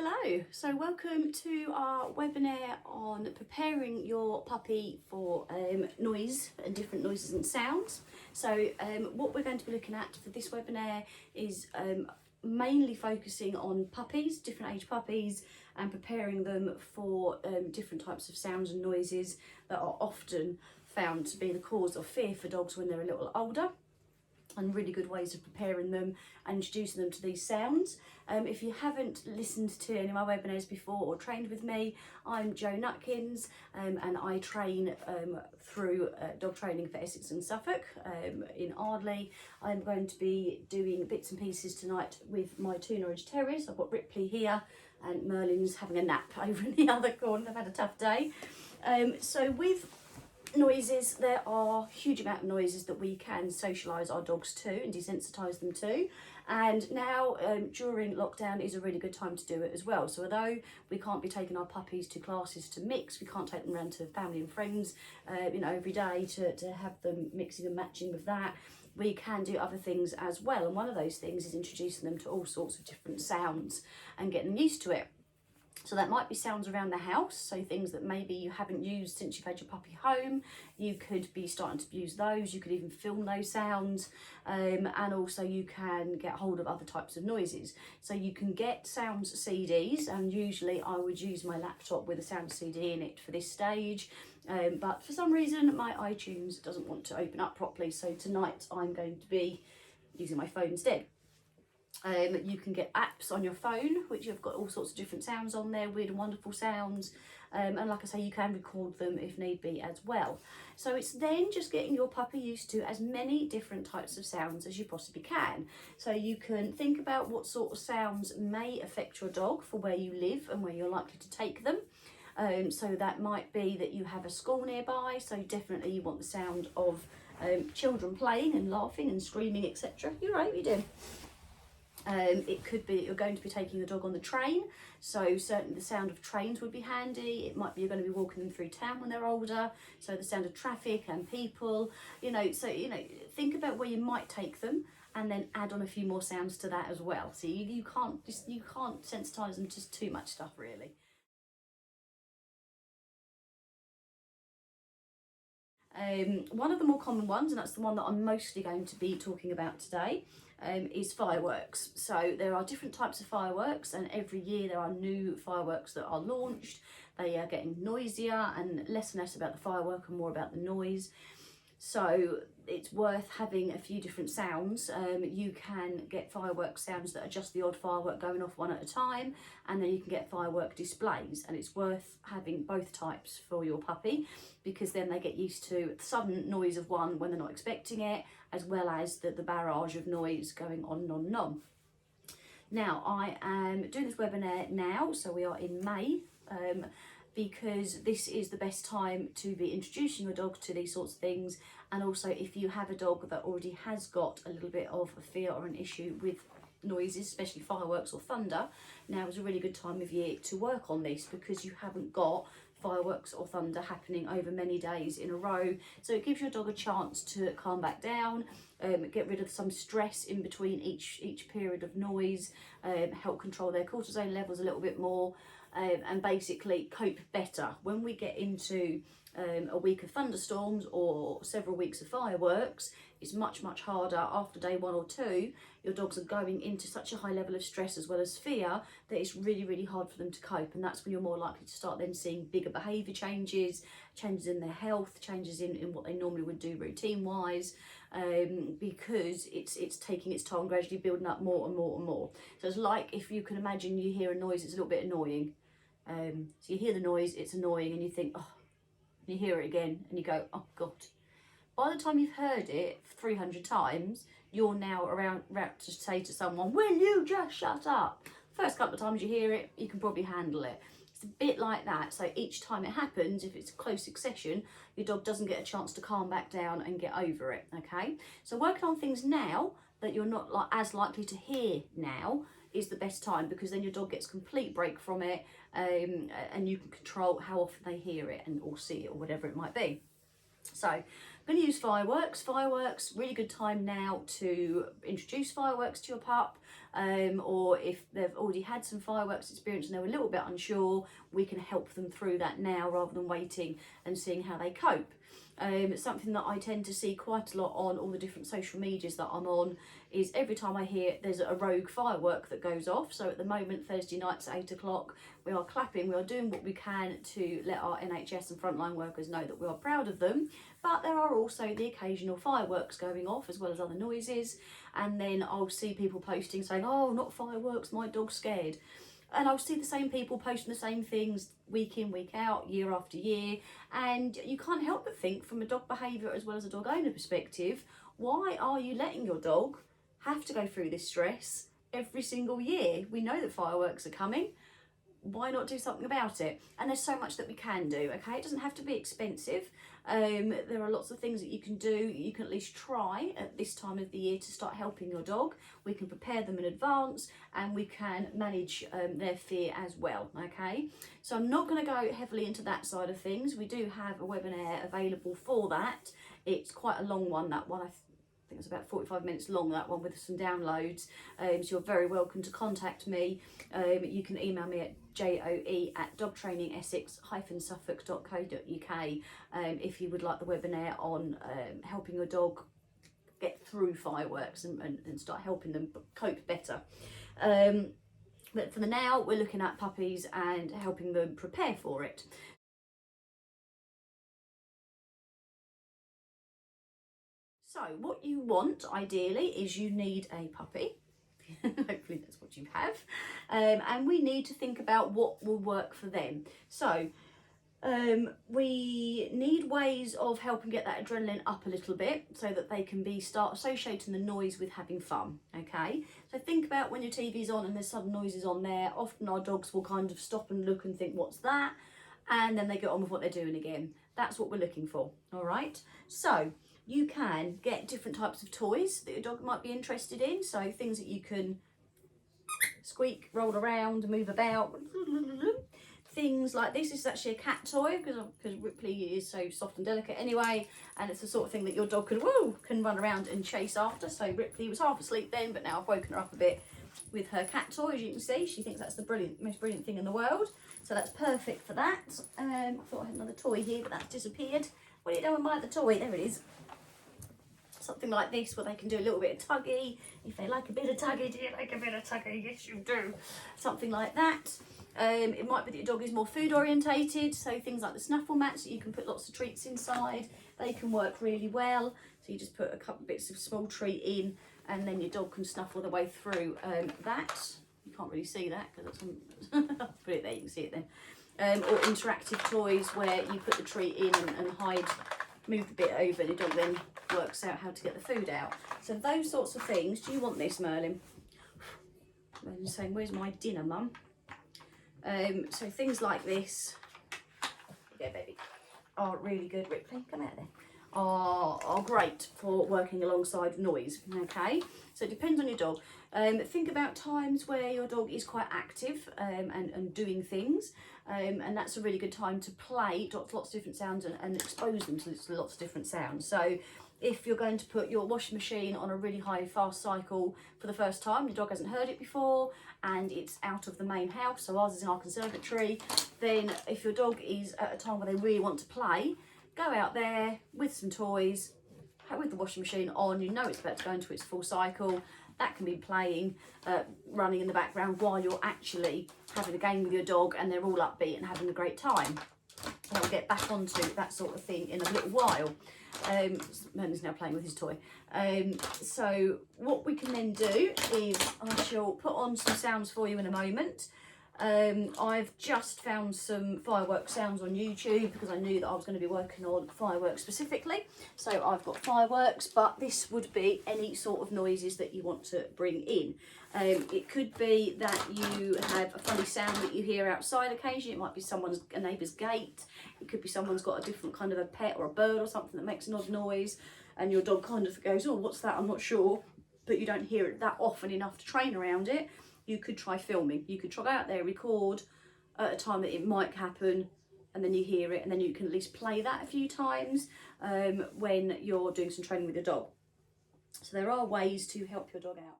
Hello, so welcome to our webinar on preparing your puppy for noise and different noises and sounds. So what we're going to be looking at for this webinar is mainly focusing on puppies, different age puppies, and preparing them for different types of sounds and noises that are often found to be the cause of fear for dogs when they're a little older, and really good ways of preparing them and introducing them to these sounds. If you haven't listened to any of my webinars before or trained with me, I'm Jo Nutkins, and I train through dog training for Essex and Suffolk in Ardleigh. I'm going to be doing bits and pieces tonight with my two Norwich Terriers. I've got Ripley here and Merlin's having a nap over in the other corner. They've had a tough day. So with noises, there are a huge amount of noises that we can socialise our dogs to and desensitise them to, and now during lockdown is a really good time to do it as well. So although we can't be taking our puppies to classes to mix, we can't take them around to family and friends every day to have them mixing and matching with that, we can do other things as well, and one of those things is introducing them to all sorts of different sounds and getting them used to it. So that might be sounds around the house, so things that maybe you haven't used since you've had your puppy home. You could be starting to use those. You could even film those sounds, and also you can get hold of other types of noises. So you can get sounds CDs, and usually I would use my laptop with a sound CD in it for this stage. But for some reason my iTunes doesn't want to open up properly, so tonight I'm going to be using my phone instead. You can get apps on your phone which have got all sorts of different sounds on there, weird and wonderful sounds, and like I say, you can record them if need be as well. So it's then just getting your puppy used to as many different types of sounds as you possibly can. So you can think about what sort of sounds may affect your dog for where you live and where you're likely to take them. So that might be that you have a school nearby, so definitely you want the sound of children playing and laughing and screaming, etc. You're right, you do. It could be you're going to be taking the dog on the train, so certainly the sound of trains would be handy. It might be you're going to be walking them through town when they're older, so the sound of traffic and people, think about where you might take them and then add on a few more sounds to that as well. So you can't sensitise them to too much stuff really. One of the more common ones, and that's the one that I'm mostly going to be talking about today, is fireworks. So there are different types of fireworks, and every year there are new fireworks that are launched. They are getting noisier and less about the firework and more about the noise. So it's worth having a few different sounds. You can get firework sounds that are just the odd firework going off one at a time, and then you can get firework displays, and it's worth having both types for your puppy, because then they get used to the sudden noise of one when they're not expecting it, as well as the barrage of noise going on and on and on. Now I am doing this webinar now, so we are in May, because this is the best time to be introducing your dog to these sorts of things. And also if you have a dog that already has got a little bit of a fear or an issue with noises, especially fireworks or thunder, now is a really good time of year to work on this, because you haven't got fireworks or thunder happening over many days in a row. So it gives your dog a chance to calm back down, get rid of some stress in between each period of noise, help control their cortisol levels a little bit more, and basically cope better. When we get into a week of thunderstorms or several weeks of fireworks, it's much harder after day 1 or 2. Your dogs are going into such a high level of stress as well as fear that it's really hard for them to cope, and that's when you're more likely to start then seeing bigger behaviour changes in their health, changes in what they normally would do routine wise, because it's taking its toll and gradually building up more and more. So it's like, if you can imagine, you hear a noise, it's a little bit annoying. So you hear the noise, it's annoying, and you think, oh, you hear it again and you go, oh God. By the time you've heard it 300 times, you're now around to say to someone, will you just shut up? First couple of times you hear it, you can probably handle it. It's a bit like that. So each time it happens, if it's a close succession, your dog doesn't get a chance to calm back down and get over it, okay? So working on things now that you're not as likely to hear now is the best time, because then your dog gets complete break from it, and you can control how often they hear it or see it or whatever it might be. So I'm going to use fireworks. Really good time now to introduce fireworks to your pup. or if they've already had some fireworks experience and they're a little bit unsure, we can help them through that now rather than waiting and seeing how they cope. Something that I tend to see quite a lot on all the different social medias that I'm on is every time I hear there's a rogue firework that goes off. So at the moment, Thursday nights at 8 o'clock, we are clapping, we are doing what we can to let our NHS and frontline workers know that we are proud of them. But there are also the occasional fireworks going off as well as other noises. And then I'll see people posting saying, oh, not fireworks, my dog's scared. And I'll see the same people posting the same things week in, week out, year after year. And you can't help but think from a dog behaviour as well as a dog owner perspective, why are you letting your dog have to go through this stress every single year? We know that fireworks are coming. Why not do something about it? And there's so much that we can do, okay? It doesn't have to be expensive. There are lots of things that you can do. You can at least try at this time of the year to start helping your dog. We can prepare them in advance and we can manage their fear as well, okay? So I'm not going to go heavily into that side of things. We do have a webinar available for that. It's quite a long one, that one. I think it's about 45 minutes long, that one, with some downloads. So you're very welcome to contact me. You can email me at joe@dogtrainingsessex-suffolk.co.uk if you would like the webinar on helping your dog get through fireworks and start helping them cope better. But for the now, we're looking at puppies and helping them prepare for it. So what you want ideally is you need a puppy. Hopefully that's what you have. And we need to think about what will work for them. So we need ways of helping get that adrenaline up a little bit so that they can start associating the noise with having fun, okay? So think about when your TV's on and there's sudden noises on there. Often our dogs will kind of stop and look and think, what's that? And then they get on with what they're doing again. That's what we're looking for, all right? So you can get different types of toys that your dog might be interested in. So things that you can squeak, roll around, move about. Things like this is actually a cat toy because Ripley is so soft and delicate anyway, and it's the sort of thing that your dog can run around and chase after. So Ripley was half asleep then, but now I've woken her up a bit with her cat toy. As you can see, she thinks that's the most brilliant thing in the world. So that's perfect for that. I thought I had another toy here, but that's disappeared. What are you doing by the toy? There it is. Something like this where they can do a little bit of tuggy. If they like a bit of tuggy, do you like a bit of tuggy? Yes, you do. Something like that. It might be that your dog is more food orientated, so things like the snuffle mats that you can put lots of treats inside, they can work really well. So you just put a couple of bits of small treat in and then your dog can snuffle their way through that. You can't really see that because that's I'll put it there, you can see it then. Or interactive toys where you put the treat in and hide, move the bit over and your dog then works out how to get the food out. So those sorts of things. Do you want this, Merlin? Merlin's saying, where's my dinner, Mum? So things like this, yeah, baby, are really good. Ripley, come out there. Are great for working alongside noise, okay? So it depends on your dog. Think about times where your dog is quite active and doing things, and that's a really good time to play lots of different sounds and expose them to lots of different sounds. So if you're going to put your washing machine on a really high fast cycle for the first time, your dog hasn't heard it before and it's out of the main house, so ours is in our conservatory, then if your dog is at a time where they really want to play, go out there with some toys, with the washing machine on, you know it's about to go into its full cycle. That can be playing, running in the background while you're actually having a game with your dog and they're all upbeat and having a great time. And I'll get back onto that sort of thing in a little while. Merlin's now playing with his toy. So what we can then do is I shall put on some sounds for you in a moment. I've just found some fireworks sounds on YouTube because I knew that I was going to be working on fireworks specifically. So I've got fireworks, but this would be any sort of noises that you want to bring in. It could be that you have a funny sound that you hear outside occasionally. It might be a neighbour's gate. It could be someone's got a different kind of a pet or a bird or something that makes an odd noise and your dog kind of goes, oh, what's that? I'm not sure. But you don't hear it that often enough to train around it. You could try filming. You could try out there, record at a time that it might happen, and then you hear it, and then you can at least play that a few times when you're doing some training with your dog. So there are ways to help your dog out.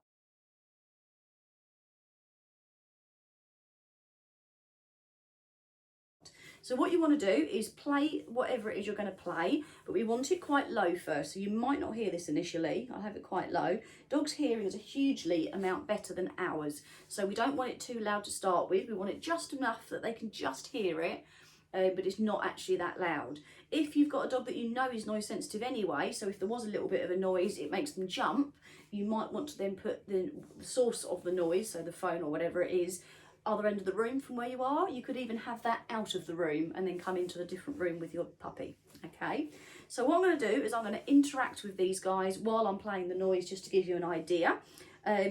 So what you want to do is play whatever it is you're going to play, but we want it quite low first. So you might not hear this initially. I'll have it quite low. Dogs' hearing is a hugely amount better than ours. So we don't want it too loud to start with. We want it just enough that they can just hear it, but it's not actually that loud. If you've got a dog that you know is noise sensitive anyway, so if there was a little bit of a noise, it makes them jump, you might want to then put the source of the noise, so the phone or whatever it is, other end of the room from where you are. You could even have that out of the room and then come into a different room with your puppy. Okay, so what I'm going to do is I'm going to interact with these guys while I'm playing the noise, just to give you an idea.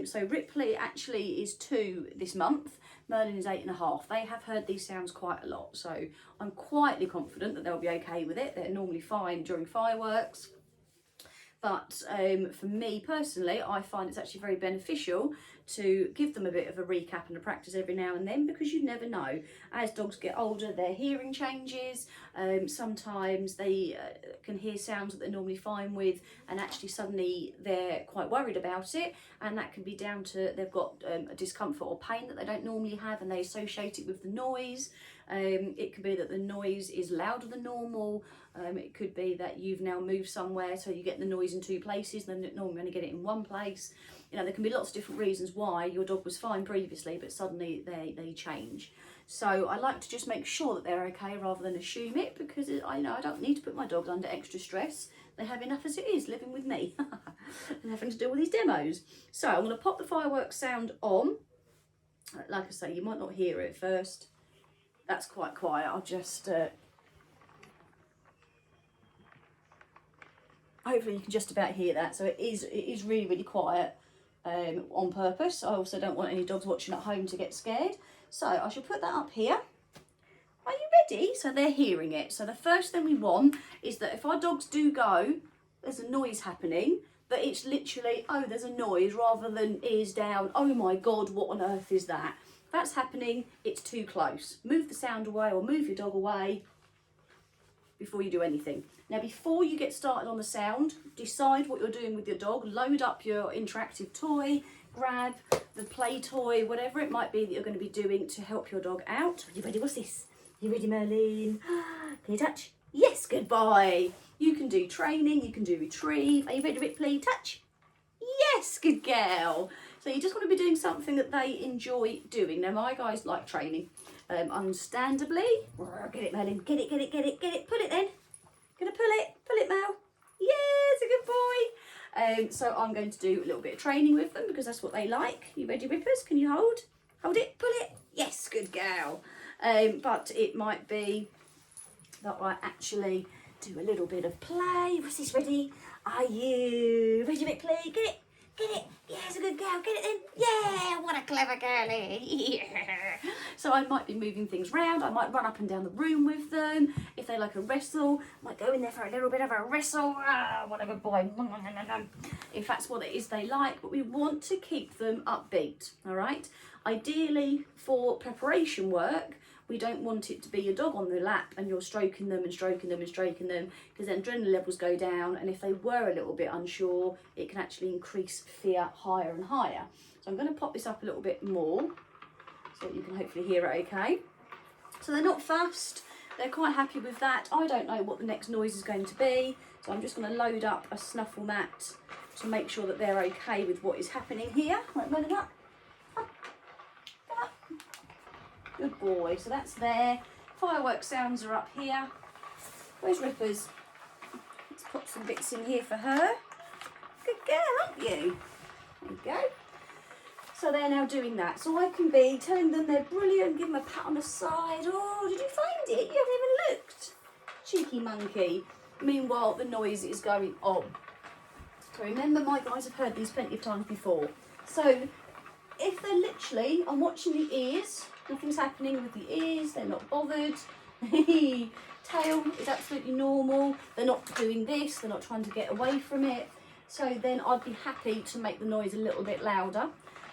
So Ripley actually is 2 this month, Merlin is 8.5. They have heard these sounds quite a lot, so I'm quietly confident that they'll be okay with it. They're normally fine during fireworks. But for me personally, I find it's actually very beneficial to give them a bit of a recap and a practice every now and then, because you never know. As dogs get older, their hearing changes. Sometimes they can hear sounds that they're normally fine with, and actually suddenly they're quite worried about it. And that can be down to they've got a discomfort or pain that they don't normally have, and they associate it with the noise. It could be that the noise is louder than normal. It could be that you've now moved somewhere, so you get the noise in 2 places, then normally only get it in 1 place. You know, there can be lots of different reasons why your dog was fine previously, but suddenly they change. So I like to just make sure that they're okay rather than assume it, because I don't need to put my dogs under extra stress. They have enough as it is, living with me and having to deal with these demos. So I'm going to pop the fireworks sound on. Like I say, you might not hear it at first. That's quite quiet. I'll just hopefully you can just about hear that. So it is really, really quiet on purpose. I also don't want any dogs watching at home to get scared. So I shall put that up here. Are you ready? So they're hearing it. So the first thing we want is that if our dogs do go, there's a noise happening, but it's literally, oh, there's a noise, rather than ears down, oh my God, what on earth is that? If that's happening, it's too close. Move the sound away or move your dog away before you do anything. Now, before you get started on the sound, decide what you're doing with your dog. Load up your interactive toy, grab the play toy, whatever it might be that you're going to be doing to help your dog out. Are you ready? What's this? You ready, Merlin? Can you touch? Yes, good boy. You can do training, you can do retrieve. Are you ready, Ripley? Touch? Yes, good girl. So you just want to be doing something that they enjoy doing. Now, my guys like training, understandably. Get it, Merlin. Get it, get it, get it, get it. Pull it then. Gonna pull it, Mel. Yes, a good boy. So I'm going to do a little bit of training with them because that's what they like. You ready, Rippers? Can you hold? Hold it, pull it. Yes, good girl. But it might be that I actually do a little bit of play. Was this ready? Are you ready, Ripley? Get it. Get it. Yes, a good girl. Get it then. Yeah, what a clever girlie. Yeah. So I might be moving things around. I might run up and down the room with them. If they like a wrestle, I might go in there for a little bit of a wrestle. Ah, what a good boy. If that's what it is they like. But we want to keep them upbeat, all right? Ideally, for preparation work, we don't want it to be your dog on the lap and you're stroking them and stroking them and stroking them, because then adrenaline levels go down, and if they were a little bit unsure, it can actually increase fear higher and higher. So I'm going to pop this up a little bit more so that you can hopefully hear it okay. So they're not fussed, they're quite happy with that. I don't know what the next noise is going to be, so I'm just going to load up a snuffle mat to make sure that they're okay with what is happening here. Right, load it up. Good boy, so that's there. Fireworks sounds are up here. Where's Rippers? Let's pop some bits in here for her. Good girl, aren't you? There you go. So they're now doing that. So I can be telling them they're brilliant, give them a pat on the side. Oh, did you find it? You haven't even looked. Cheeky monkey. Meanwhile, the noise is going on. So remember, my guys have heard these plenty of times before. So if they're literally, I'm watching the ears, nothing's happening with the ears, they're not bothered. Tail is absolutely normal. They're not doing this, they're not trying to get away from it. So then I'd be happy to make the noise a little bit louder.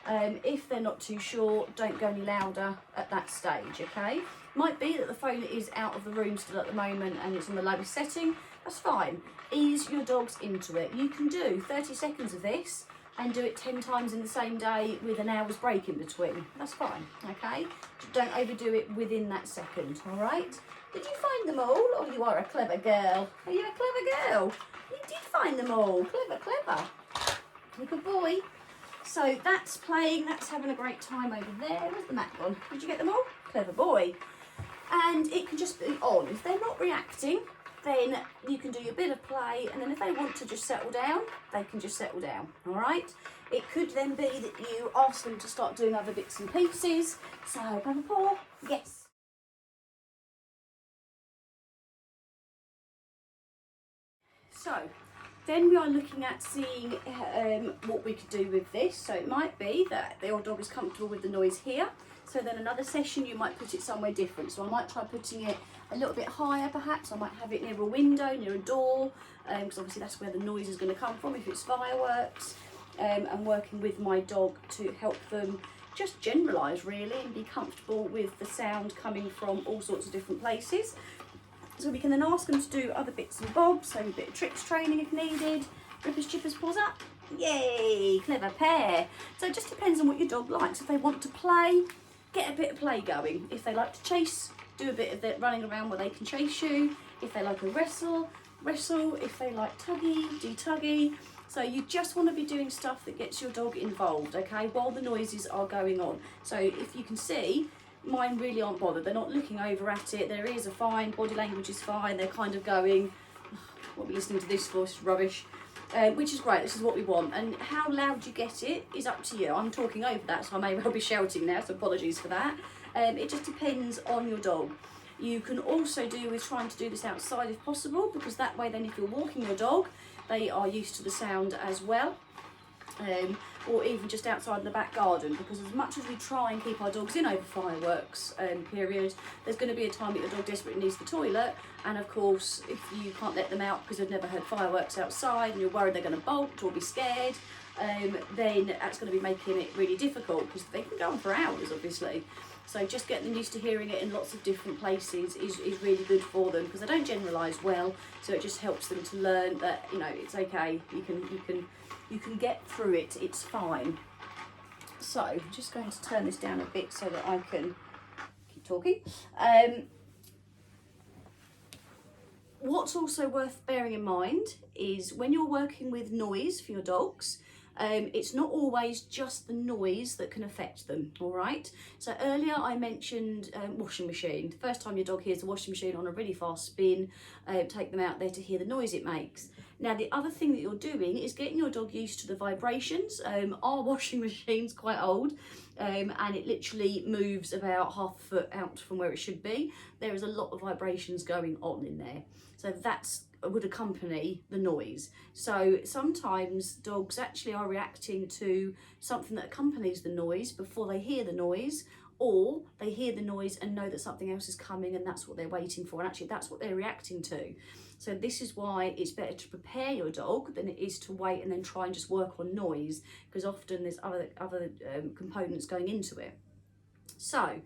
If they're not too sure, don't go any louder at that stage, okay? Might be that the phone is out of the room still at the moment and it's on the lowest setting. That's fine. Ease your dogs into it. You can do 30 seconds of this and do it 10 times in the same day with an hour's break in between. That's fine, okay? Don't overdo it within that second, all right? Did you find them all? Oh, you are a clever girl. Are you a clever girl? You did find them all. Clever, clever. You're a good boy. So that's playing, that's having a great time over there. Where's the mat gone? Did you get them all? Clever boy. And it can just be on. If they're not reacting, then you can do your bit of play, and then if they want to just settle down, they can just settle down, all right? It could then be that you ask them to start doing other bits and pieces. So, have a paw, yes. So, then we are looking at seeing what we could do with this. So it might be that your dog is comfortable with the noise here. So then another session you might put it somewhere different. So I might try putting it a little bit higher perhaps. I might have it near a window, near a door, because obviously that's where the noise is going to come from if it's fireworks. And working with my dog to help them just generalise really and be comfortable with the sound coming from all sorts of different places. So we can then ask them to do other bits and bobs, so a bit of tricks training if needed. Rippers, chippers, paws up. Yay, clever pair. So it just depends on what your dog likes. If they want to play, get a bit of play going. If they like to chase, do a bit of the running around where they can chase you. If they like a wrestle. If they like tuggy, do tuggy. So you just want to be doing stuff that gets your dog involved, okay, while the noises are going on. So if you can see, mine really aren't bothered. They're not looking over at it. Their ears are fine, body language is fine. They're kind of going, what are we listening to this for? It's rubbish. Which is great. This is what we want. And how loud you get it is up to you. I'm talking over that, so I may well be shouting now, so apologies for that. It just depends on your dog. You can also do with trying to do this outside if possible, because that way then if you're walking your dog, they are used to the sound as well. Or even just outside in the back garden, because as much as we try and keep our dogs in over fireworks period, there's going to be a time that your dog desperately needs the toilet, and of course if you can't let them out because they've never heard fireworks outside and you're worried they're going to bolt or be scared, then that's going to be making it really difficult, because they can go on for hours obviously. So just getting them used to hearing it in lots of different places is really good for them, because they don't generalise well, so it just helps them to learn that, you know, it's okay, you can get through it, it's fine. So I'm just going to turn this down a bit so that I can keep talking. What's also worth bearing in mind is when you're working with noise for your dogs, it's not always just the noise that can affect them, all right? So earlier I mentioned washing machine. The first time your dog hears the washing machine on a really fast spin, take them out there to hear the noise it makes. Now the other thing that you're doing is getting your dog used to the vibrations. Our washing machine's quite old, and it literally moves about half a foot out from where it should be. There is a lot of vibrations going on in there. So that's would accompany the noise. So sometimes dogs actually are reacting to something that accompanies the noise before they hear the noise, or they hear the noise and know that something else is coming and that's what they're waiting for, and actually that's what they're reacting to. So this is why it's better to prepare your dog than it is to wait and then try and just work on noise, because often there's other components going into it. So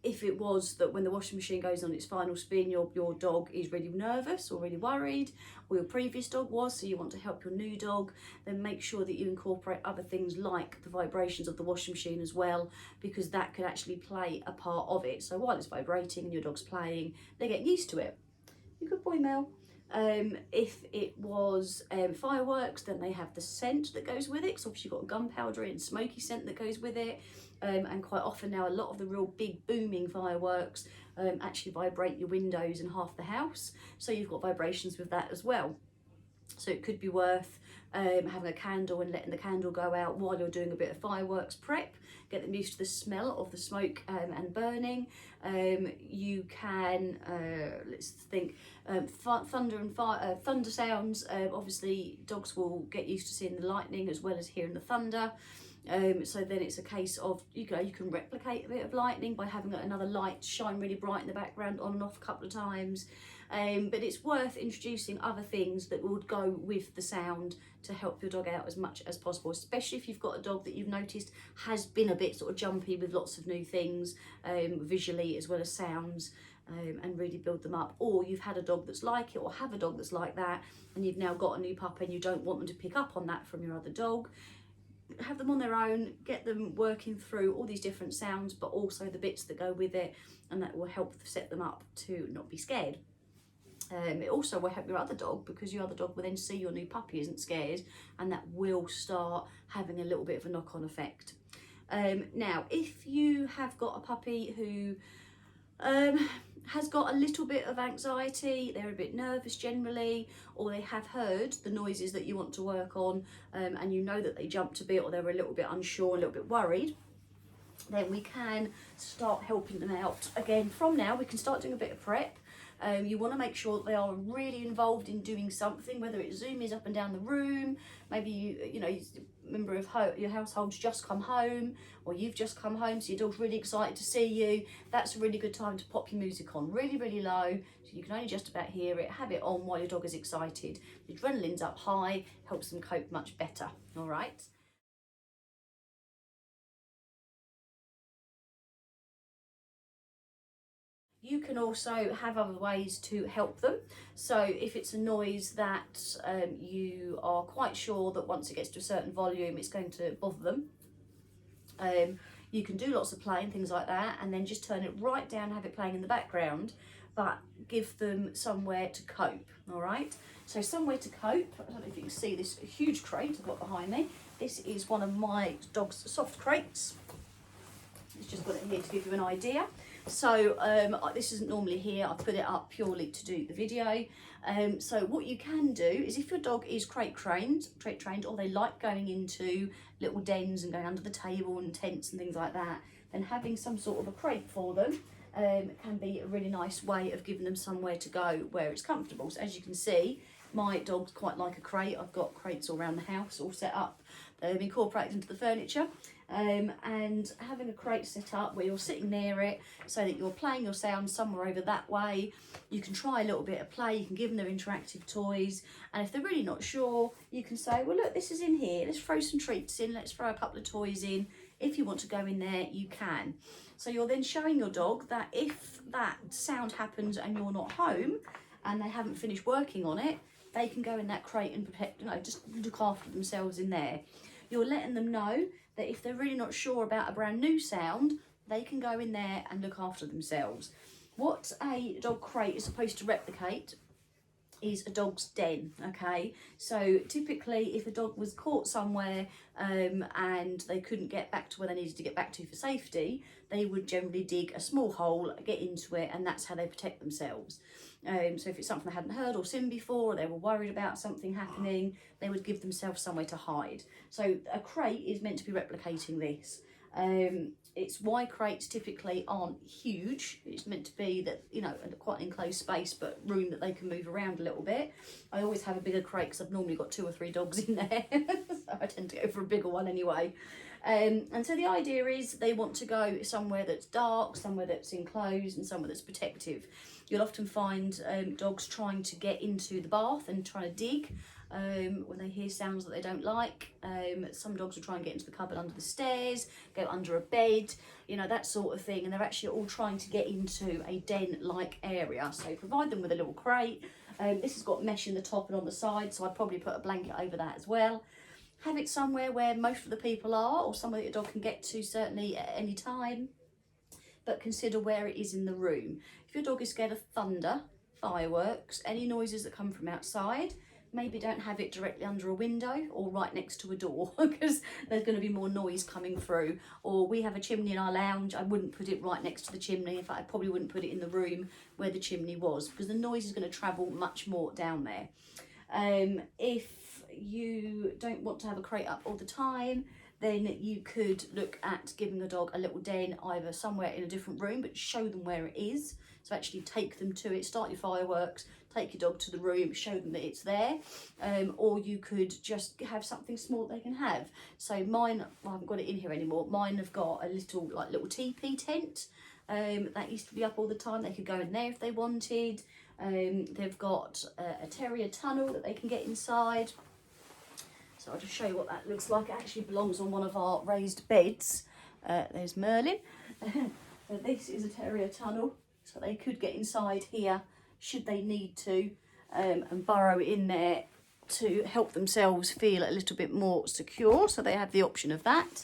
if it was that when the washing machine goes on its final spin, your dog is really nervous or really worried, or your previous dog was, so you want to help your new dog, then make sure that you incorporate other things like the vibrations of the washing machine as well, because that could actually play a part of it. So while it's vibrating and your dog's playing, they get used to it. You're a good boy, Mel. If it was fireworks, then they have the scent that goes with it, so obviously you've got gunpowder and smoky scent that goes with it. And quite often now a lot of the real big booming fireworks actually vibrate your windows and half the house, so you've got vibrations with that as well. So it could be worth having a candle and letting the candle go out while you're doing a bit of fireworks prep, get them used to the smell of the smoke and burning. You can, let's think, thunder and fire, thunder sounds. Obviously dogs will get used to seeing the lightning as well as hearing the thunder. So then it's a case of, you can replicate a bit of lightning by having another light shine really bright in the background on and off a couple of times. But it's worth introducing other things that would go with the sound to help your dog out as much as possible, especially if you've got a dog that you've noticed has been a bit sort of jumpy with lots of new things, visually as well as sounds, and really build them up. Or you've had a dog that's like it, or have a dog that's like that, and you've now got a new pup and you don't want them to pick up on that from your other dog. have them on their own, get them working through all these different sounds, but also the bits that go with it, and that will help set them up to not be scared. It also will help your other dog, because your other dog will then see your new puppy isn't scared, and that will start having a little bit of a knock-on effect. Now, if you have got a puppy who has got a little bit of anxiety, they're a bit nervous generally, or they have heard the noises that you want to work on, and you know that they jumped a bit, or they're a little bit unsure, a little bit worried, then we can start helping them out. Again, from now, we can start doing a bit of prep. You want to make sure that they are really involved in doing something, whether it's zoomies up and down the room, maybe you know, a member of your household's just come home, or you've just come home, so your dog's really excited to see you. That's a really good time to pop your music on really, really low, so you can only just about hear it. Have it on while your dog is excited. The adrenaline's up high, helps them cope much better. All right. You can also have other ways to help them. So if it's a noise that you are quite sure that once it gets to a certain volume it's going to bother them, you can do lots of playing, things like that, and then just turn it right down, have it playing in the background, but give them somewhere to cope. All right, so somewhere to cope. I don't know if you can see this huge crate I've got behind me. This is one of my dog's soft crates. It's just got it here to give you an idea. So this isn't normally here, I put it up purely to do the video. So what you can do is, if your dog is crate trained, or they like going into little dens and going under the table and tents and things like that, then having some sort of a crate for them can be a really nice way of giving them somewhere to go where it's comfortable. So as you can see, my dogs quite like a crate. I've got crates all around the house all set up. They've incorporated into the furniture. And having a crate set up where you're sitting near it, so that you're playing your sound somewhere over that way. You can try a little bit of play, you can give them their interactive toys, and if they're really not sure, you can say, well look, this is in here, let's throw some treats in, let's throw a couple of toys in. If you want to go in there, you can. So you're then showing your dog that if that sound happens and you're not home and they haven't finished working on it, they can go in that crate and protect, you know, just look after themselves in there. You're letting them know that if they're really not sure about a brand new sound, they can go in there and look after themselves. What a dog crate is supposed to replicate is a dog's den, okay? So typically if a dog was caught somewhere and they couldn't get back to where they needed to get back to for safety, they would generally dig a small hole, get into it, and that's how they protect themselves. So if it's something they hadn't heard or seen before, or they were worried about something happening, they would give themselves somewhere to hide. So a crate is meant to be replicating this. It's why crates typically aren't huge. It's meant to be that, you know, quite an enclosed space, but room that they can move around a little bit. I always have a bigger crate because I've normally got 2 or 3 dogs in there. So I tend to go for a bigger one anyway. And so the idea is they want to go somewhere that's dark, somewhere that's enclosed, and somewhere that's protective. You'll often find dogs trying to get into the bath and trying to dig when they hear sounds that they don't like. Some dogs will try and get into the cupboard under the stairs, go under a bed, you know, that sort of thing. And they're actually all trying to get into a den-like area. So provide them with a little crate. This has got mesh in the top and on the side, so I'd probably put a blanket over that as well. Have it somewhere where most of the people are, or somewhere that your dog can get to certainly at any time. But consider where it is in the room. If your dog is scared of thunder, fireworks, any noises that come from outside, maybe don't have it directly under a window or right next to a door, because there's going to be more noise coming through. Or we have a chimney in our lounge, I wouldn't put it right next to the chimney. In fact, I probably wouldn't put it in the room where the chimney was, because the noise is going to travel much more down there. If you don't want to have a crate up all the time, then you could look at giving a dog a little den, either somewhere in a different room, but show them where it is. So actually take them to it, start your fireworks, take your dog to the room, show them that it's there. Or you could just have something small they can have. So mine, well, I haven't got it in here anymore, mine have got a little teepee tent. That used to be up all the time. They could go in there if they wanted. They've got a terrier tunnel that they can get inside. So I'll just show you what that looks like. It actually belongs on one of our raised beds. There's Merlin. So this is a terrier tunnel, so they could get inside here should they need to, and burrow in there to help themselves feel a little bit more secure, so they have the option of that.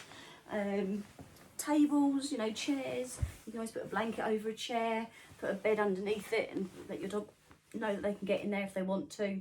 Tables, you know, chairs, you can always put a blanket over a chair, put a bed underneath it, and let your dog know that they can get in there if they want to.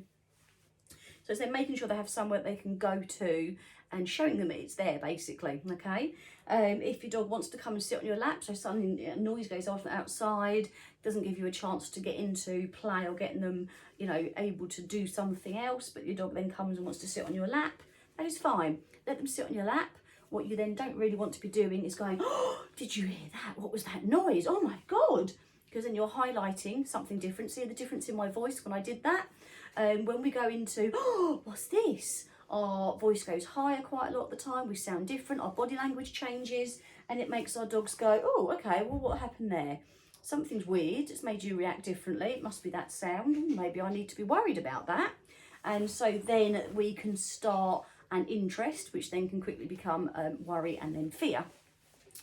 So it's then making sure they have somewhere they can go to and showing them it's there, basically, okay? If your dog wants to come and sit on your lap, so something, a noise goes off outside, doesn't give you a chance to get into play or getting them, you know, able to do something else, but your dog then comes and wants to sit on your lap, that is fine. Let them sit on your lap. What you then don't really want to be doing is going, oh, did you hear that? What was that noise? Oh my God. Because then you're highlighting something different. See the difference in my voice when I did that? When we go into, oh, what's this? Our voice goes higher quite a lot of the time. We sound different. Our body language changes, and it makes our dogs go, oh, okay, well, what happened there? Something's weird. It's made you react differently. It must be that sound. Maybe I need to be worried about that. And so then we can start an interest, which then can quickly become worry and then fear.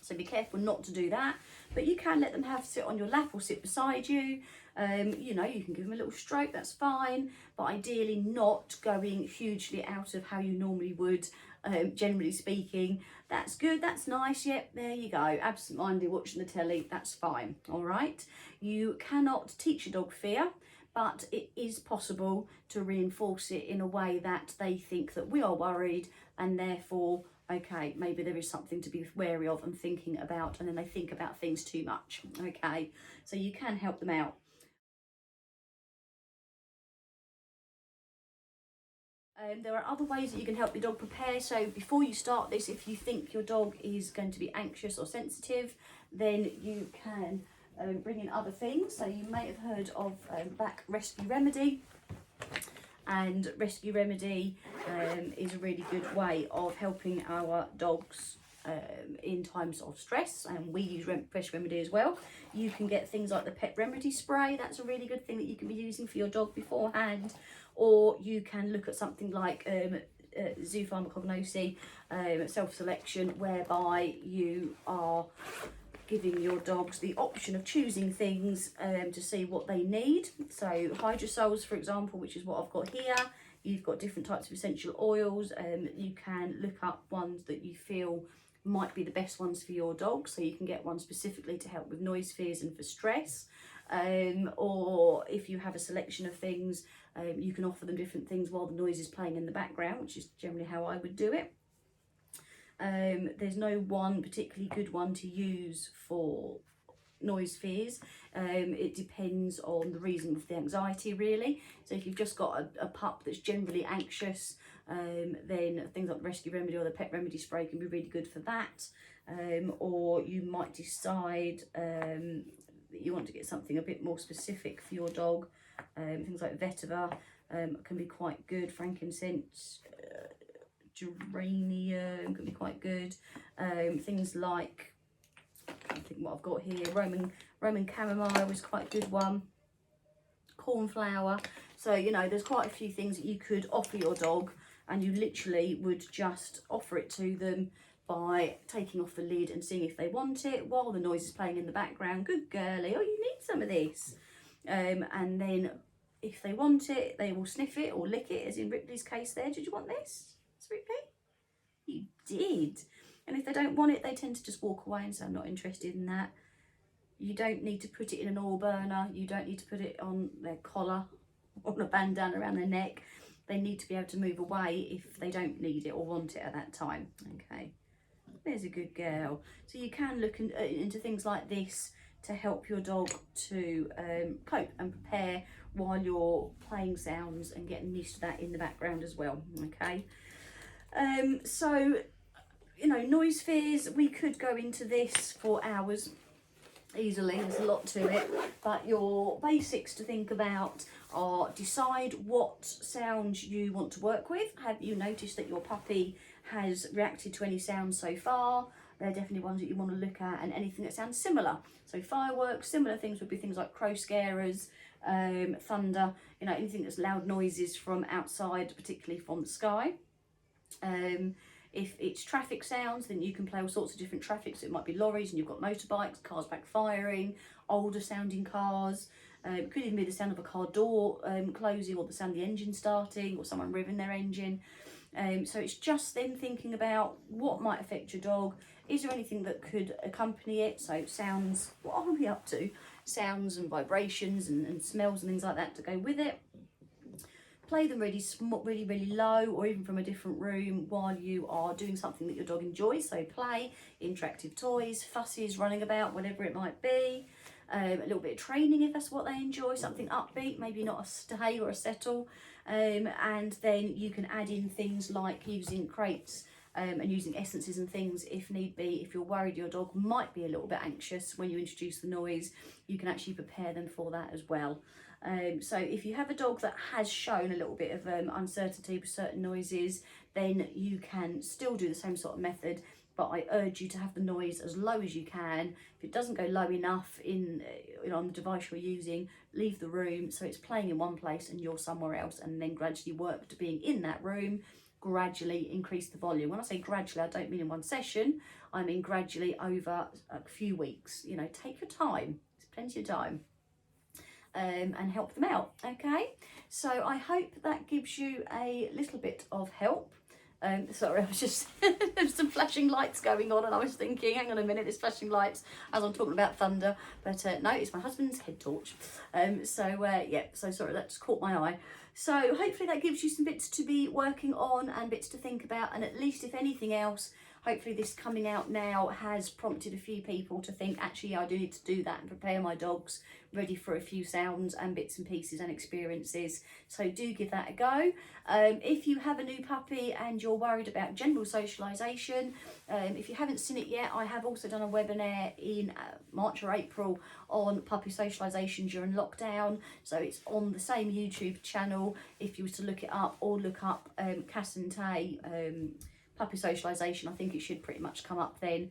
So be careful not to do that, but you can let them sit on your lap or sit beside you. You know, you can give them a little stroke, that's fine, but ideally not going hugely out of how you normally would, generally speaking. That's good, that's nice, yep, there you go. Absent-minded watching the telly, that's fine, all right? You cannot teach a dog fear, but it is possible to reinforce it in a way that they think that we are worried, and therefore, okay, maybe there is something to be wary of and thinking about, and then they think about things too much, okay? So you can help them out. There are other ways that you can help your dog prepare. So before you start this, if you think your dog is going to be anxious or sensitive, then you can bring in other things. So you may have heard of back Rescue Remedy, and Rescue Remedy is a really good way of helping our dogs in times of stress, and we use Rescue Remedy as well. You can get things like the Pet Remedy Spray. That's a really good thing that you can be using for your dog beforehand, or you can look at something like zoopharmacognosy, self-selection, whereby you are giving your dogs the option of choosing things to see what they need. So hydrosols, for example, which is what I've got here. You've got different types of essential oils. You can look up ones that you feel might be the best ones for your dog. So you can get one specifically to help with noise fears and for stress. Or if you have a selection of things, you can offer them different things while the noise is playing in the background, which is generally how I would do it. There's no one particularly good one to use for noise fears. It depends on the reason of the anxiety, really. So if you've just got a pup that's generally anxious, then things like the Rescue Remedy or the Pet Remedy Spray can be really good for that. Or you might decide that you want to get something a bit more specific for your dog. Things like vetiver can be quite good. Frankincense, geranium can be quite good. Things like, I think what I've got here, Roman chamomile is quite a good one. Cornflower. So, you know, there's quite a few things that you could offer your dog, and you literally would just offer it to them by taking off the lid and seeing if they want it while the noise is playing in the background. Good girlie, oh, you need some of this. And then if they want it, they will sniff it or lick it, as in Ripley's case there. Did you want this, Ripley? You did. And if they don't want it, they tend to just walk away and say, I'm not interested in that. You don't need to put it in an oil burner. You don't need to put it on their collar or on a bandana around their neck. They need to be able to move away if they don't need it or want it at that time. Okay, there's a good girl. So you can look into things like this to help your dog to cope and prepare while you're playing sounds and getting used to that in the background as well. Okay. So, you know, noise fears, we could go into this for hours easily. There's a lot to it, but your basics to think about are: decide what sounds you want to work with. Have you noticed that your puppy has reacted to any sounds so far? They're definitely ones that you want to look at, and anything that sounds similar. So fireworks, similar things would be things like crow scarers, thunder, you know, anything that's loud noises from outside, particularly from the sky. If it's traffic sounds, then you can play all sorts of different traffic. So it might be lorries and you've got motorbikes, cars backfiring, older sounding cars. It could even be the sound of a car door closing, or the sound of the engine starting, or someone revving their engine. So it's just then thinking about what might affect your dog. Is there anything that could accompany it? So sounds, what are we up to? Sounds and vibrations and smells and things like that to go with it. Play them really low, or even from a different room while you are doing something that your dog enjoys. So play, interactive toys, fussies, running about, whatever it might be. A little bit of training if that's what they enjoy, something upbeat, maybe not a stay or a settle. And then you can add in things like using crates and using essences and things if need be. If you're worried your dog might be a little bit anxious when you introduce the noise, you can actually prepare them for that as well. So if you have a dog that has shown a little bit of uncertainty with certain noises, then you can still do the same sort of method, but I urge you to have the noise as low as you can. If it doesn't go low enough on the device you're using, leave the room so it's playing in one place and you're somewhere else, and then gradually work to being in that room. Gradually increase the volume. When I say gradually, I don't mean in one session, I mean gradually over a few weeks. You know, take your time, there's plenty of time. And help them out. Okay, so I hope that gives you a little bit of help. Sorry, I was just there's some flashing lights going on, and I was thinking, hang on a minute, there's flashing lights as I'm talking about thunder, but no, it's my husband's head torch. Yeah, so sorry, that just caught my eye. So hopefully that gives you some bits to be working on and bits to think about, and at least if anything else, hopefully this coming out now has prompted a few people to think, actually, I do need to do that and prepare my dogs ready for a few sounds and bits and pieces and experiences. So do give that a go. If you have a new puppy and you're worried about general socialisation, if you haven't seen it yet, I have also done a webinar in March or April on puppy socialisation during lockdown. So it's on the same YouTube channel if you were to look it up, or look up Cass and Tay puppy socialisation. I think it should pretty much come up then.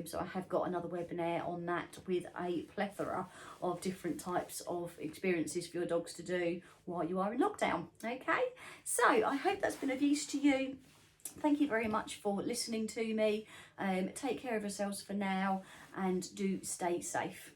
So I have got another webinar on that with a plethora of different types of experiences for your dogs to do while you are in lockdown. Okay, so I hope that's been of use to you. Thank you very much for listening to me. Take care of yourselves for now, and do stay safe.